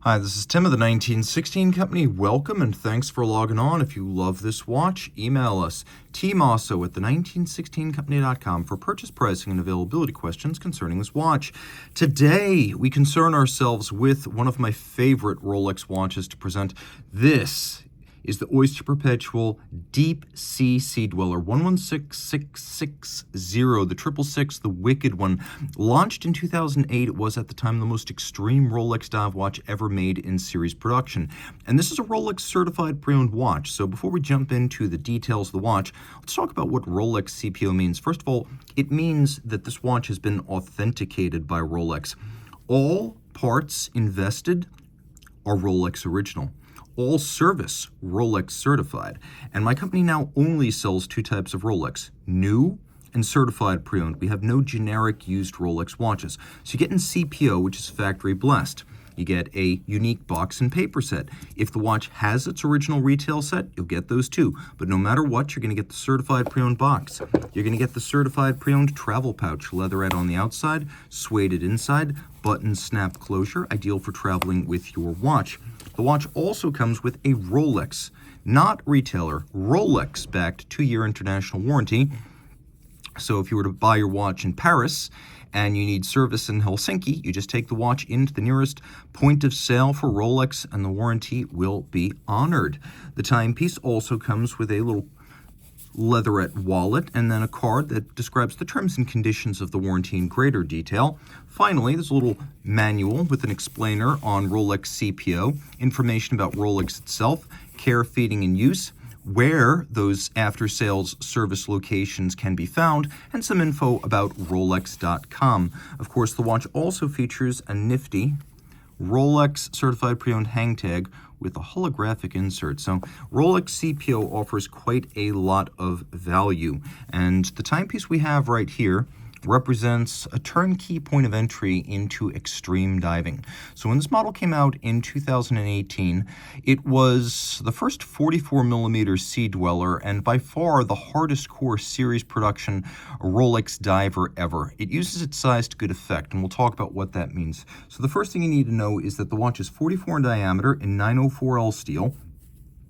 Hi, this is Tim of the 1916 Company. Welcome and thanks for logging on. If you love this watch, email us, Team Mosso at the1916company.com for purchase pricing and availability questions concerning this watch. Today, we concern ourselves with one of my favorite Rolex watches to present. This is the Oyster Perpetual Deepsea Sea Dweller 116660, the 666, the wicked one. Launched in 2008, it was at the time the most extreme Rolex dive watch ever made in series production. And this is a Rolex Certified Pre-Owned watch. So before we jump into the details of the watch, let's talk about what Rolex CPO means. First of all, it means that this watch has been authenticated by Rolex. All parts invested are Rolex original. All service Rolex certified. And my company now only sells two types of Rolex, new and certified pre-owned. We have no generic used Rolex watches. So you get in CPO, which is factory blessed. You get a unique box and paper set. If the watch has its original retail set, you'll get those too. But no matter what, you're going to get the certified pre-owned box. You're going to get the certified pre-owned travel pouch, leatherette on the outside, suede inside, button snap closure, ideal for traveling with your watch. The watch also comes with a Rolex, not retailer, Rolex-backed 2-year international warranty. So if you were to buy your watch in Paris and you need service in Helsinki, you just take the watch into the nearest point of sale for Rolex and the warranty will be honored. The timepiece also comes with a little leatherette wallet and then a card that describes the terms and conditions of the warranty in greater detail. Finally, there's a little manual with an explainer on Rolex CPO, information about Rolex itself, care, feeding, and use, where those after-sales service locations can be found, and some info about Rolex.com. Of course, the watch also features a nifty Rolex Certified Pre-Owned hang tag with a holographic insert. So Rolex CPO offers quite a lot of value. And the timepiece we have right here represents a turnkey point of entry into extreme diving. So when this model came out in 2018, it was the first 44mm Sea Dweller and by far the hardest core series production Rolex diver ever. It uses its size to good effect, and we'll talk about what that means. So the first thing you need to know is that the watch is 44 in diameter in 904L steel,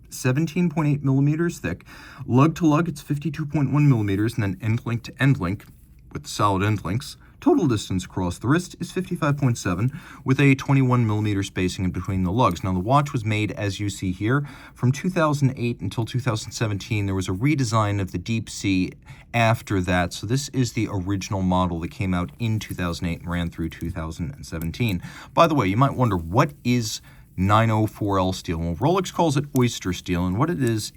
17.8 millimeters thick. Lug to lug, it's 52.1 millimeters, and then end link to end link with solid end links. Total distance across the wrist is 55.7 with a 21 millimeter spacing in between the lugs. Now the watch was made, as you see here, from 2008 until 2017. There was a redesign of the Deepsea after that. So this is the original model that came out in 2008 and ran through 2017. By the way, you might wonder, what is 904L steel? Well, Rolex calls it oyster steel, and what it is,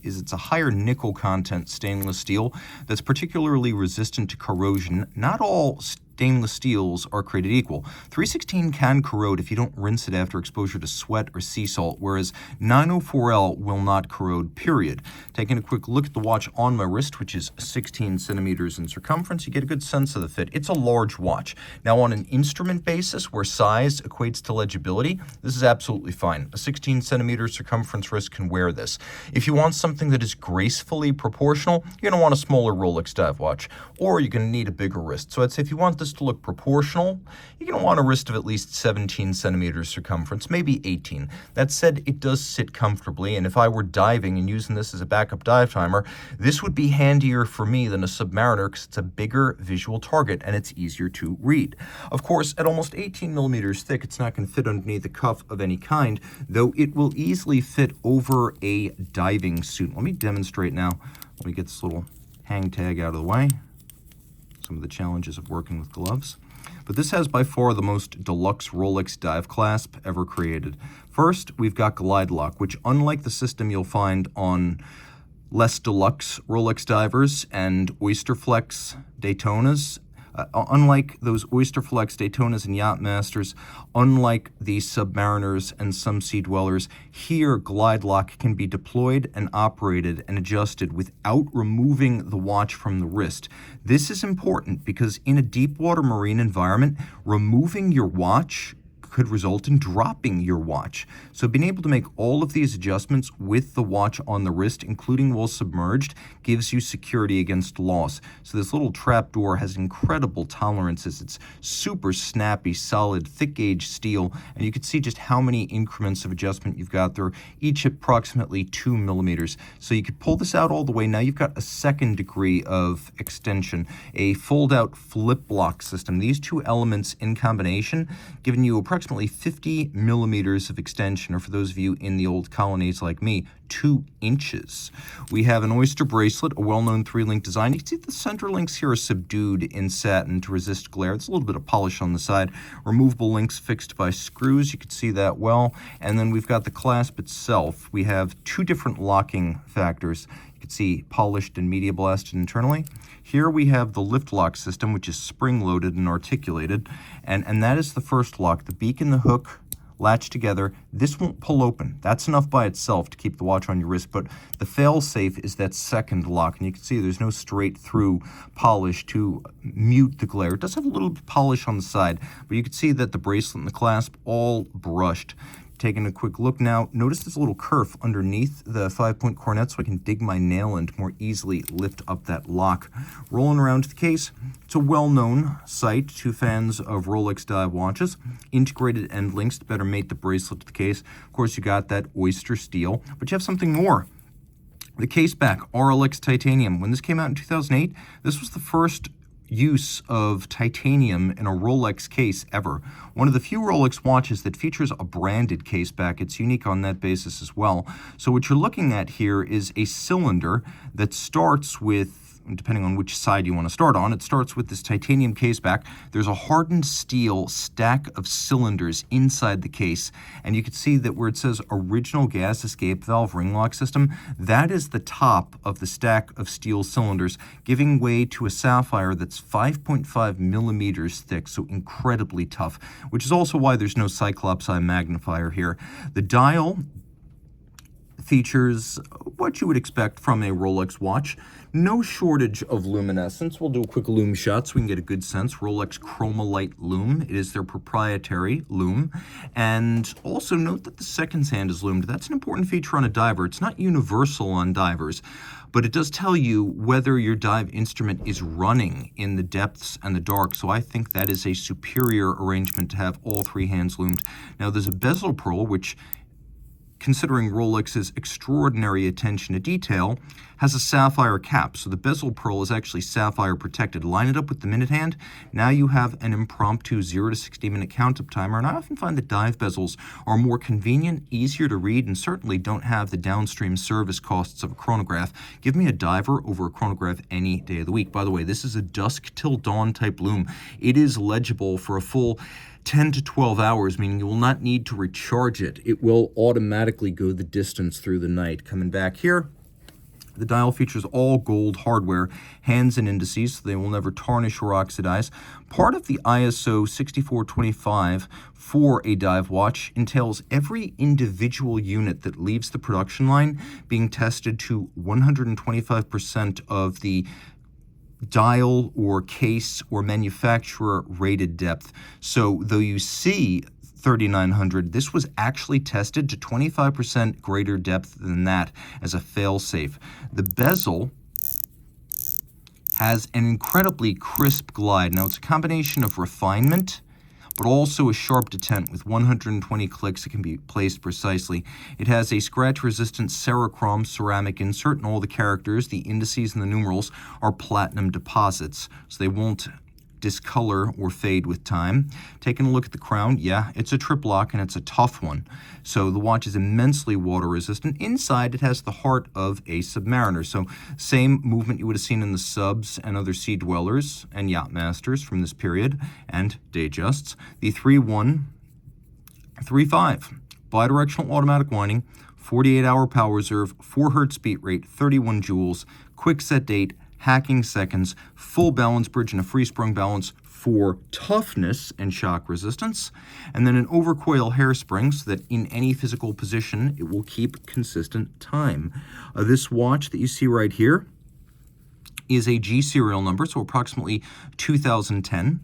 it's a higher nickel content stainless steel that's particularly resistant to corrosion. Not all stainless steels are created equal. 316 can corrode if you don't rinse it after exposure to sweat or sea salt, whereas 904L will not corrode, period. Taking a quick look at the watch on my wrist, which is 16 centimeters in circumference, you get a good sense of the fit. It's a large watch. Now on an instrument basis where size equates to legibility, this is absolutely fine. A 16 centimeter circumference wrist can wear this. If you want something that is gracefully proportional, you're going to want a smaller Rolex dive watch, or you're going to need a bigger wrist. So I'd say if you want this to look proportional, you're going to want a wrist of at least 17 centimeters circumference, maybe 18. That said, it does sit comfortably, and if I were diving and using this as a backup dive timer, this would be handier for me than a Submariner because it's a bigger visual target and it's easier to read. Of course, at almost 18 millimeters thick, it's not going to fit underneath a cuff of any kind, though it will easily fit over a diving suit. Let me demonstrate now. Let me get this little hang tag out of the way. Some of the challenges of working with gloves. But this has by far the most deluxe Rolex dive clasp ever created. First, we've got Glide Lock, which unlike the system you'll find on less deluxe Rolex divers and Oysterflex Daytonas, unlike those Oysterflex Daytonas and Yachtmasters, unlike the Submariners and some Sea Dwellers, here Glide Lock can be deployed and operated and adjusted without removing the watch from the wrist. This is important because in a deep water marine environment, removing your watch could result in dropping your watch. So being able to make all of these adjustments with the watch on the wrist, including while submerged, gives you security against loss. So this little trap door has incredible tolerances. It's super snappy, solid, thick gauge steel, and you can see just how many increments of adjustment you've got there, each approximately 2 millimeters. So you could pull this out all the way. Now you've got a second degree of extension, a fold-out flip block system. These two elements in combination giving you approximately 50 millimeters of extension, or for those of you in the old colonies like me, 2 inches. We have an oyster bracelet, a well-known 3-link design. You can see the center links here are subdued in satin to resist glare. There's a little bit of polish on the side. Removable links fixed by screws. You can see that well. And then we've got the clasp itself. We have 2 different locking factors. You can see polished and media blasted internally. Here we have the lift lock system, which is spring-loaded and articulated. And that is the first lock. The beak and the hook latch together. This won't pull open. That's enough by itself to keep the watch on your wrist, but the fail-safe is that second lock, and you can see there's no straight-through polish to mute the glare. It does have a little polish on the side, but you can see that the bracelet and the clasp all brushed. Taking a quick look now, notice this little kerf underneath the 5-point coronet so I can dig my nail in to more easily lift up that lock. Rolling around to the case, it's a well-known sight to fans of Rolex dive watches. Integrated end links to better mate the bracelet to the case. Of course, you got that oyster steel, but you have something more. The case back, RLX titanium. When this came out in 2008, this was the first use of titanium in a Rolex case ever. One of the few Rolex watches that features a branded case back. It's unique on that basis as well. So what you're looking at here is a cylinder that starts with, depending on which side you want to start on, it starts with this titanium case back. There's a hardened steel stack of cylinders inside the case, and you can see that where it says original gas escape valve ring lock system, that is the top of the stack of steel cylinders, giving way to a sapphire that's 5.5 millimeters thick, so incredibly tough, which is also why there's no Cyclops eye magnifier here. The dial features what you would expect from a Rolex watch. No shortage of luminescence. We'll do a quick lume shot so we can get a good sense. Rolex Chromalight lume. It is their proprietary lume. And also note that the seconds hand is lumed. That's an important feature on a diver. It's not universal on divers, but it does tell you whether your dive instrument is running in the depths and the dark. So I think that is a superior arrangement to have all 3 hands loomed. Now there's a bezel pearl, which, considering Rolex's extraordinary attention to detail, has a sapphire cap. So the bezel pearl is actually sapphire protected. Line it up with the minute hand. Now you have an impromptu 0 to 60 minute count-up timer. And I often find that dive bezels are more convenient, easier to read, and certainly don't have the downstream service costs of a chronograph. Give me a diver over a chronograph any day of the week. By the way, this is a dusk till dawn type lume. It is legible for a full 10 to 12 hours, meaning you will not need to recharge it. It will automatically go the distance through the night. Coming back here, the dial features all gold hardware, hands and indices, so they will never tarnish or oxidize. Part of the ISO 6425 for a dive watch entails every individual unit that leaves the production line being tested to 125% of the dial or case or manufacturer rated depth. So though you see 3900, this was actually tested to 25% greater depth than that as a fail-safe. The bezel has an incredibly crisp glide. Now it's a combination of refinement but also a sharp detent with 120 clicks that can be placed precisely. It has a scratch-resistant Cerachrome ceramic insert, and all the characters, the indices, and the numerals are platinum deposits, so they won't discolor or fade with time. Taking a look at the crown, yeah, it's a trip lock and it's a tough one. So the watch is immensely water resistant. Inside it has the heart of a submariner. So same movement you would have seen in the subs and other sea dwellers and yacht masters from this period and Datejust. The 3135 bidirectional automatic winding, 48-hour power reserve, 4 Hz beat rate, 31 joules, quick set date, hacking seconds, full balance bridge, and a free sprung balance for toughness and shock resistance, and then an overcoil hairspring so that in any physical position it will keep consistent time. This watch that you see right here is a G serial number, so approximately 2010.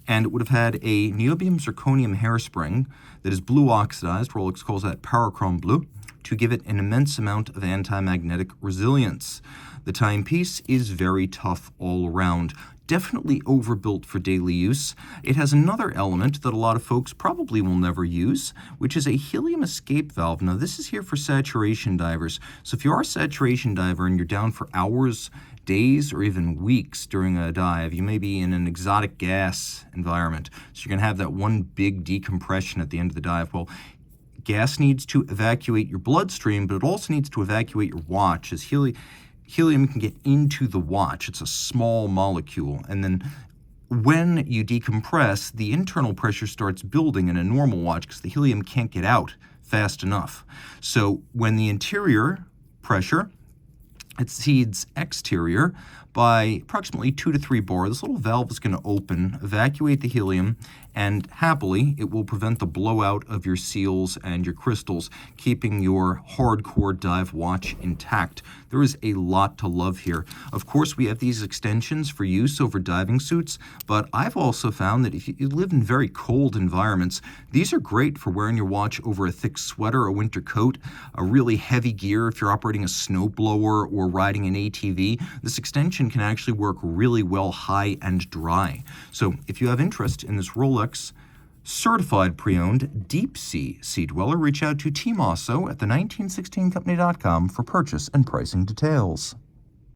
and it would have had a niobium zirconium hairspring that is blue oxidized, Rolex calls that parachrome blue, to give it an immense amount of anti-magnetic resilience. The timepiece is very tough all around. Definitely overbuilt for daily use. It has another element that a lot of folks probably will never use, which is a helium escape valve. Now, this is here for saturation divers. So if you are a saturation diver and you're down for hours, days, or even weeks during a dive, you may be in an exotic gas environment. So you're going to have that one big decompression at the end of the dive. Well, gas needs to evacuate your bloodstream, but it also needs to evacuate your watch, as helium can get into the watch. It's a small molecule. And then when you decompress, the internal pressure starts building in a normal watch because the helium can't get out fast enough. So when the interior pressure exceeds exterior by approximately 2 to 3 bar, this little valve is going to open, evacuate the helium, and happily it will prevent the blowout of your seals and your crystals, keeping your hardcore dive watch intact. There is a lot to love here. Of course, we have these extensions for use over diving suits, but I've also found that if you live in very cold environments, these are great for wearing your watch over a thick sweater, a winter coat, a really heavy gear if you're operating a snowblower or riding an ATV. This extension can actually work really well high and dry. So if you have interest in this Rolex Certified Pre-Owned Deepsea Sea Dweller, reach out to Team Mosso at the 1916company.com for purchase and pricing details.